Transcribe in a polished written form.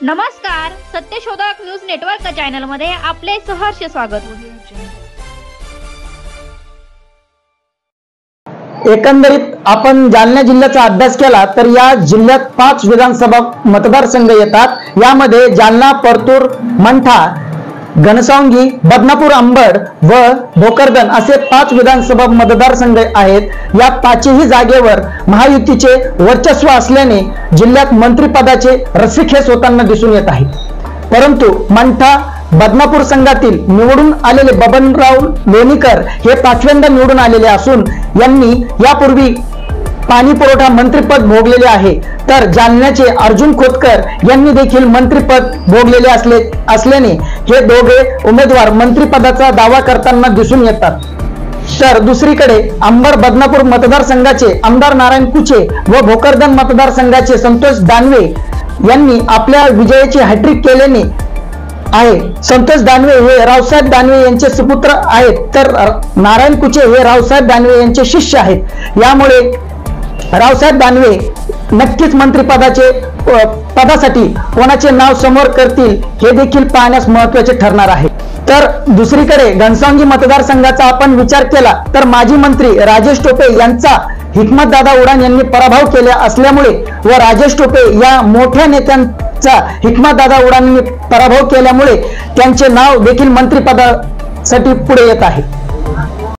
नमस्कार, सत्यशोधक news network channel मध्ये आपले सहर्ष स्वागत। एकंदरीत आपण जालना जिल्ह्याचा अभ्यास केला तर या जिल्ह्यात 5 विधानसभा मतदारसंघ येतात। यामध्ये जालना, परतूर, मंठा, घनसावंगी, बदनापूर, अंबड व भोकरदन असे 5 विधानसभा मतदारसंघ आहेत। या 5ही जागेवर महायुतीचे वर्चस्व असल्याने जिल्ह्यात मंत्रिपदाचे रस्सीखेच होताना दिसून येत आहे। परंतु मंठा, बदनापूर संघातील निवडून आलेले बबनराव लोणीकर हे 5व्यांदा निवडून आलेले असून यांनी यापूर्वी पाणी पुरवठा मंत्रिपद भोगलेले आहे। तर जालन्याचे अर्जुन खोतकर यांनी देखील मंत्रिपद भोगलेले असल्याने हे दोघे उमेदवार मंत्रिपदाचा दावा करताना दिसून येतात। तर दुसरीकडे अंबड बदनापूर मतदारसंघाचे आमदार नारायण कुचे व भोकरदन मतदारसंघाचे संतोष दानवे यांनी आपल्या विजयाची हॅट्रिक केल्याने आहे। संतोष दानवे हे रावसाहेब दानवे यांचे सुपुत्र आहेत, तर नारायण कुचे हे रावसाहेब दानवे यांचे शिष्य आहेत। यामुळे रावसाहेब दानवे नक्कीच पदासाठी कोणाचे नाव समोर करतील हे देखील पाहण्यास महत्त्वाचे ठरणार आहे। तर दुसरीकडे घनसावंगी मतदारसंघाचा आपण विचार केला तर माजी मंत्री राजेश टोपे यांचा हिकमतदादा उडान यांनी पराभव केला असल्यामुळे व राजेश टोपे या मोठ्या नेत्यांचा हिकमतदादा उडान यांनी पराभव केल्यामुळे त्यांचे नाव देखील मंत्रिपदासाठी पुढे येत आहे।